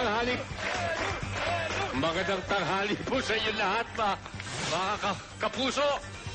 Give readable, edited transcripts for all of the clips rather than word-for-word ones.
tanghali. Magandang tanghali po sa inyo lahat, mga kapuso.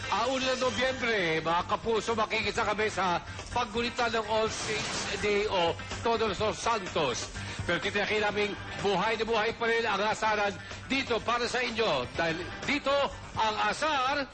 Una Nobyembre, mga kapuso, makikita kami sa paggunita ng All Saints Day o Todos los Santos. Pero titiyakin namin buhay na buhay pa rin ang asaran dito para sa inyo. Dahil dito ang asar,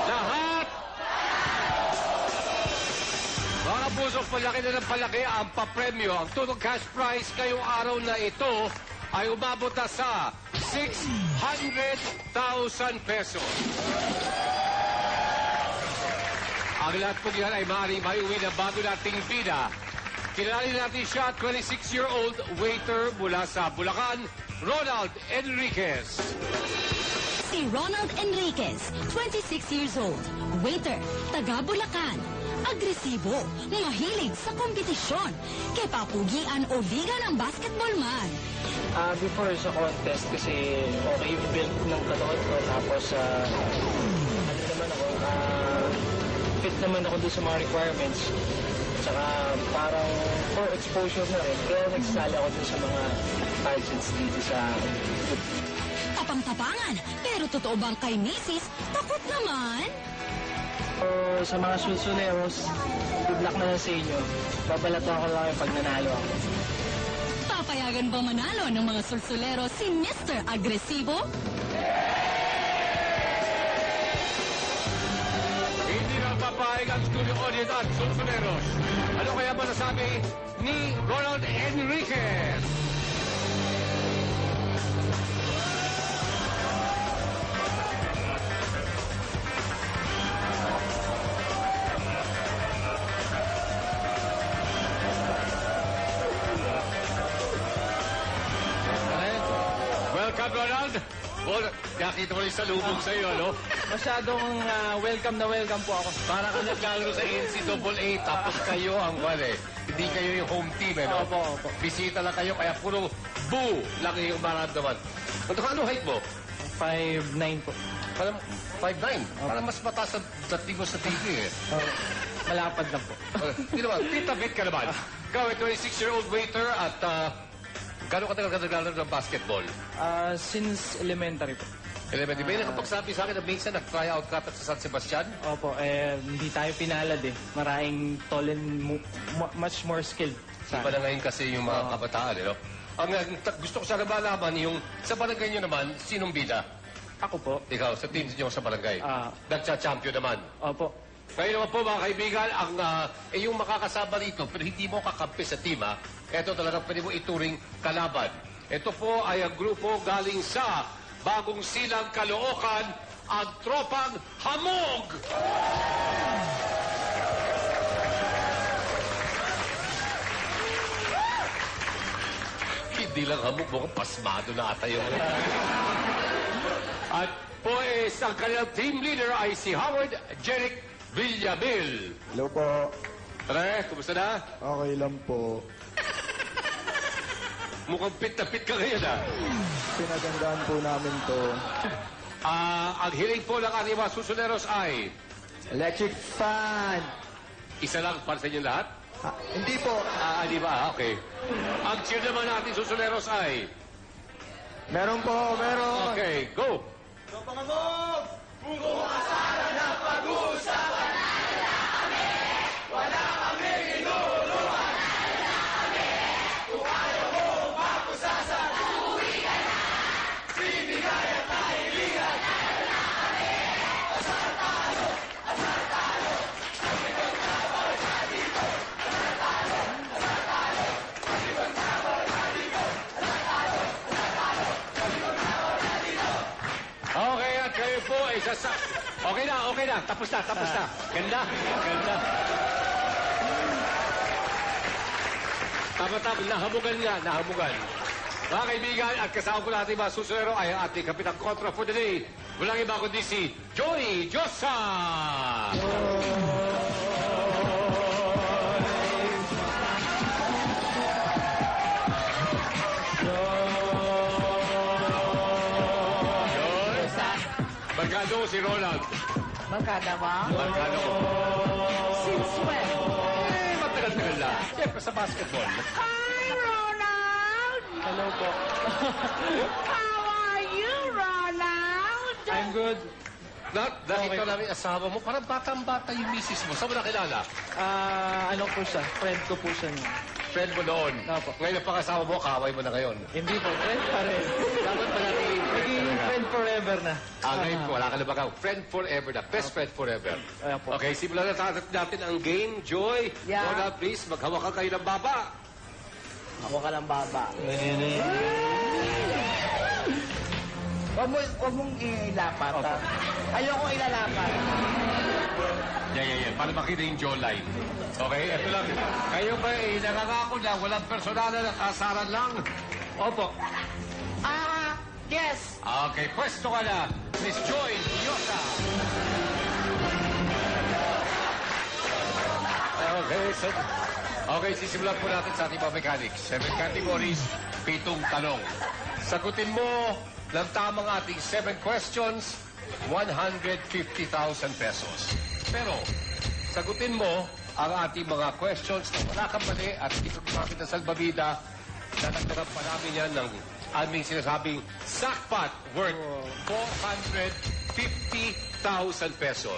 lahat. Mga puso, palaki na ng palaki ang papremyo. Ang total cash prize ngayong araw na ito ay umabot na sa 600,000 pesos. Ang lahat po yan ay maaaring maiuwi na bago nating bida. Kilala natin siya, 26-year-old waiter mula sa Bulacan, Ronald Enriquez. Si Ronald Enriquez, 26 years old, waiter, taga Bulacan. Agresibo, mahilig sa kompetisyon, kay papugian o vegan ang basketball man. Before sa contest kasi okay yung build ng katawan ko. Tapos, fit naman ako doon sa mga requirements. Tsaka parang for exposure na rin. Kaya nagsasali ako doon sa mga pageants dito sa... Tapang-tapangan, pero totoo bang kay Mrs. takot naman? Sa mga sulsuleros, good luck na lang sa inyo. Babalatuan ko lang yung pag nanalo ako. Papayagan ba manalo ng mga sulsulero si Mr. Agresibo? Hindi na papayag ang studio audience at sulsuleros. Ano kaya ba nasabi ni Ronald Enriquez? Welcome, Ronald. Nakita mo rin sa lubog sa iyo, no? Masyadong welcome na welcome po ako. Para ka naglalaro sa NCAA, tapos kayo ang hindi kayo yung home team, eh, no? Opo. Bisita lang kayo, kaya puro boo lang yung maramdaman. Ano height mo? 5'9" po. Parang 5'9". Parang mas mataas sa dating mo sa TV, eh. Malapad lang po. Hindi naman, tita bit ka naman. Ikaw, 26-year-old waiter at gano'n ka tagal naglalaro ng basketball? Since elementary po. Elementary. May nakapagsabi sa akin na minsan nag-try out ka sa San Sebastian? Opo, hindi tayo pinalad eh. Maraming tall and much more skilled. Iba na ngayon kasi yung mga kabataan, eh, no? Ang gusto ko sana malaman yung sa barangay nyo naman, sinong bida? Ako po. Ikaw, sa team nyo sa barangay. Nagcha-champion naman. Opo. Ngayon naman po mga kaibigan, yung makakasama rito, pero hindi mo kakampi sa team, ha? Ito talagang pwede mo ituring kalaban. Ito po ay ang grupo galing sa Bagong Silang, Caloocan, ang Tropang Hamog! Hindi lang hamog, mukhang pasmado na ata yung... At po ang kanilang team leader ay si Howard Jeric Villamil. Hello po. Tara, kumusta na? Okay lang po. Mukhang pit na pit ka ngayon, ha? Pinagandaan po namin to. Ang hiling po ng ating mga susuneros ay... Electric fan! Isa lang para sa inyo lahat? Hindi po. Di ba? Okay. Ang cheer naman natin susuneros ay... Meron po, meron. Okay, go! Okay, at kayo po ay Okay na. Tapos na. Ganda. Tama. Nahamugan. Mga kaibigan, at kasama po natin mga susunero ay ang ating kapitang kontra for the day. Walang iba kundi si Joey Josa! Barkado ko si Ronald. Barkada ba? Barkado ko. Since when? Matagal-tagal na. Siyempre sa basketball. Hi, Ronald! Hello po. How are you, Ronald? I'm good. Nakita namin asawa mo, parang batang-bata yung misis mo. Saan mo nakilala? Ano po siya? Friend ko po siya niya. Friend mo noon. Opo. Ngayon ang pangasawa mo, kaway mo na ngayon. Hindi po, friend pa rin. Dapat pa natin Naging friend forever na. Ngayon po, wala ka na baka. Friend forever na. Best friend forever. Ayan po. Okay, simulan na natin ang game. Joy, Yeah. Ronald, please, maghawakan kayo ng baba. Ako ka ng baba. Huwag mong ilapat. Opo. Ayoko ilalapat. Para makita yung jawline. Okay, ito lang. Kayo ba nangangako na walang personal na kasaran lang? Opo. Yes. Okay, pwesto ka na. Miss Joy Yosa. Okay, sisimulan po natin sa ating mga mechanics. 7 categories, 7 tanong. Sagutin mo ng tamang ating 7 questions, 150,000 pesos. Pero, sagutin mo ang ating mga questions na wala kang mali at hindi ka gumamit ng salbabida, dadagdagan pa namin yan ng aming sinasabing sackpot worth 450,000 pesos.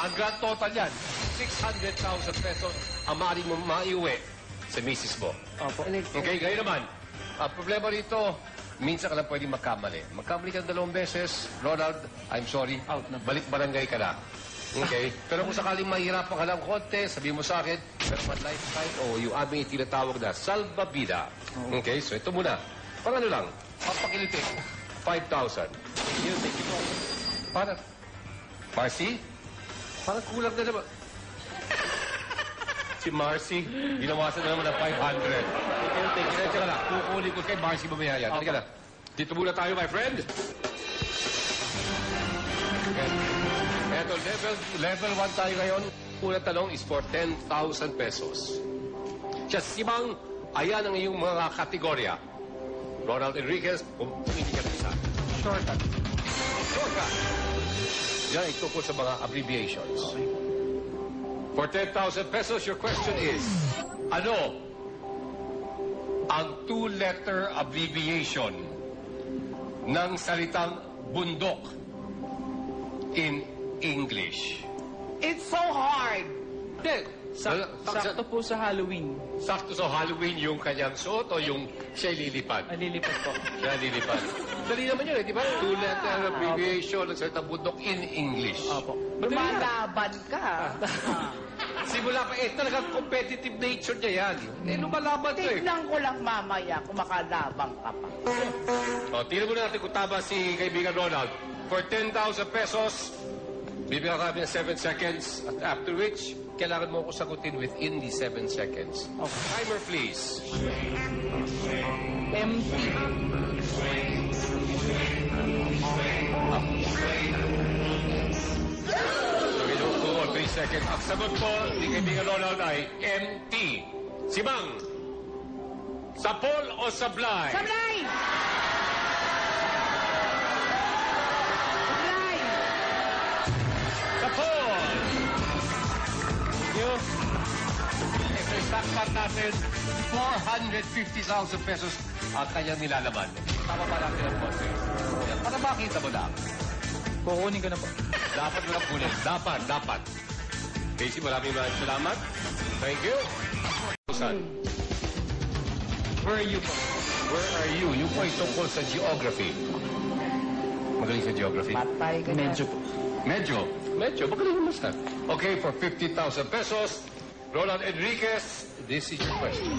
Ang grand total yan, 600,000 pesos ang maaari mo maiuwi sa misis mo. Opo. Okay, ngayon naman, ang problema rito, minsan ka lang pwedeng magkamali. Magkamali ka 2 beses, Ronald, I'm sorry, Out na. balik barangay ka na. Okay? Pero kung sakaling mahirapan ka ng konti, sabihin mo sa akin, pero man lifetime o yung aming tinatawag na salbabida. Okay? So ito muna. Pang ano lang, papakilitik, 5,000. Yun, thank you. Para, Marcy? Parang kulang na naman. Si Marcy, ginawasan na naman ng 500. Pasensya ka na, kukunin ko kay Marcy mamaya yan. Halika na. Dito muna tayo, my friend. Okay. Eto, level 1 tayo ngayon. Unang tanong is for 10,000 pesos. Siya, Simang, ayan ang iyong mga kategorya. Ronald Enriquez, pumili ka na isa. Shortcut. Shortcut. Yan ay tungkol sa mga abbreviations. For 10,000 pesos, your question is, ano ang 2-letter abbreviation ng salitang bundok in English? It's so hard. Hindi. Sakto po sa Halloween. Sakto sa Halloween yung kanyang suot o yung siya lilipad? Nalilipat po. Siya lilipad. Dali naman yun, di ba? 2-letter abbreviation ng salitang bundok in English. Opo. Lumalaban ka. Simula pa, talagang competitive nature niya yan. Lumalaban to eh. Tignan ko lang mamaya kung makalabang ka pa. Tingnan muna natin kung tama si kaibigan Ronald. For 10,000 pesos, bibigyan ka kami ng 7 seconds. At after which, kailangan mo ko sagutin within the 7 seconds. Okay. Timer, please. Empty. Okay, don't go on 3 seconds. Ang sagot po ni kaibigan Ronald ay MT. Simang, sapol o sablay? Sablay! Sablay! Sapol! Yun. Ito yung sackpot natin, 450,000 pesos ang kanyang nilalaman. Tama ba natin ang konti? Para makita mo lang. Kukunin ko na po. Dapat mo lang kunin. Dapat. Casey, maraming salamat. Thank you. Where are you po? Where are you? Yung po ay tungkol sa geography. Magaling sa geography? Patay ka na. Medyo po. Medyo. Magaling naman sa. Okay, for 50,000 pesos, Ronald Enriquez, this is your question.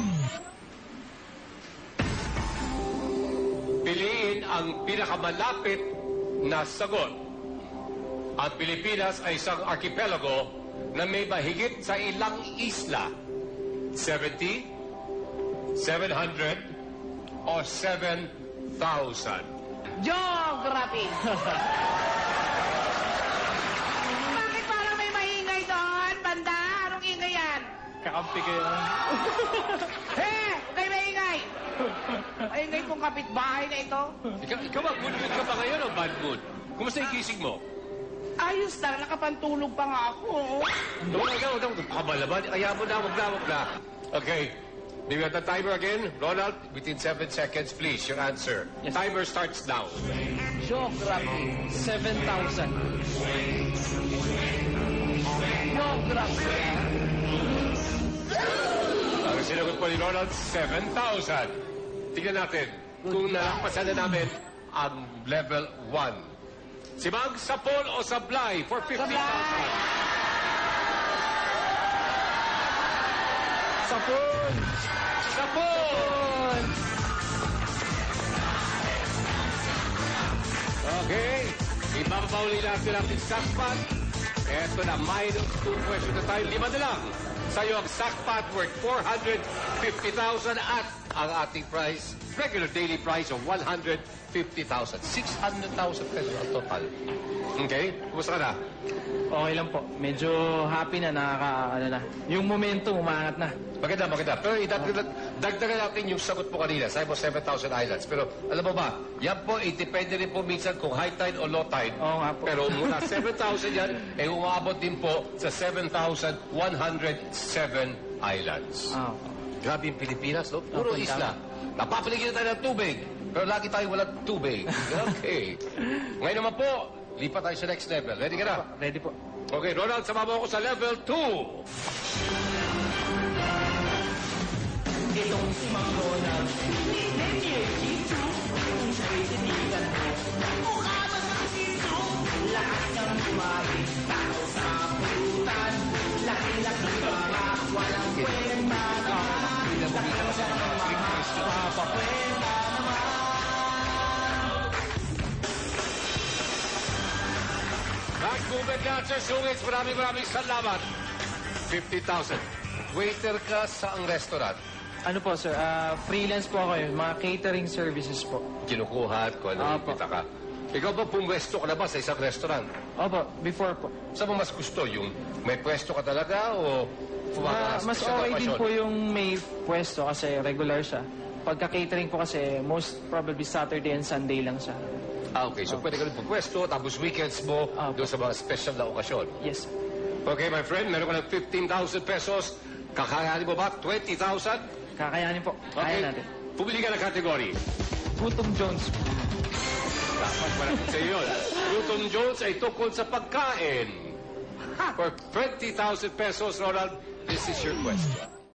Piliin ang pinakamalapit na sagot. Ang Pilipinas ay isang archipelago na may mahigit sa ilang isla. 70, 700, o 7,000. Geography! Bakit parang may maingay doon, banda? Anong ingay yan? Kakampi kayo. Huwag kayo maingay! Maingay kong kapitbahay na ito. Ikaw ba, good mood ka ba ngayon o bad mood? Kumusta yung gising mo? Ayos lang, nakapantulog pa nga ako. Huwag na. Kabalaban. Kaya mo na, wag na. Okay. Do you have the timer again? Ronald, within 7 seconds, please, your answer. Yes. Timer starts now. Geography, 7,000. Geography. Ang sinagot po ni Ronald, 7,000. Tingnan natin kung nalampasan na namin ang level 1. Si Mag, Sapol o Sablay for 50,000? Sapon. Sapol! Okay. Ibabauli natin ang sackpot. Eto na, minus 2 question na tayo. 5 na lang. Sa'yo ang sackpot worth 450,000 at ang ating price, regular daily price of 150,000. 600,000 pesos ang total. Okay? Kumusta ka na? Okay lang po. Medyo happy na, Yung momentum, umangat na. Maganda, maganda. Pero dagdagan natin yung sagot mo kanina. Sabi mo 7,000 islands. Pero alam mo ba, yan po, depende rin po minsan kung high tide o low tide. Oo nga po. Pero mula 7,000 yan, umaabot din po sa 7,107 islands. Ah, Grabe yung Pilipinas, no? Puro Okay, isla. Napapaligid tayo ng tubig. Pero lagi tayo walang tubig. Okay. Ngayon naman po, lipat tayo sa next level. Ready ka na? ready po. Okay, Ronald, sama mo ako sa level 2. Itong si Mang Ronald. Nag-movement dancer, sungits, maraming salamat. 50,000. Waiter ka sa ang restaurant. Ano po, sir? Freelance po ako yun. Mga catering services po. Kinukuha at kung ano Apo. kita ka. Ikaw ba pumwesto ka na ba sa isang restaurant? Opo, before po. Saan mo mas gusto? Yung may pwesto ka talaga o Mas okay din po yung may pwesto kasi regular siya. Pagka-catering po kasi most probably Saturday and Sunday lang siya. Okay. So pwede ka rin pumwesto, tapos weekends mo Apo. doon sa mga special na okasyon. Yes. Okay, my friend, meron ka ng 15,000 pesos. Kakayanin mo ba? 20,000? Kakayanin po. Okay. Kaya natin. Pumili ka ng category. Gutom Jones. Dapat malapit sa iyo. Luton Jones ay tungkol sa pagkain. For 20,000 pesos, Ronald, this is your question.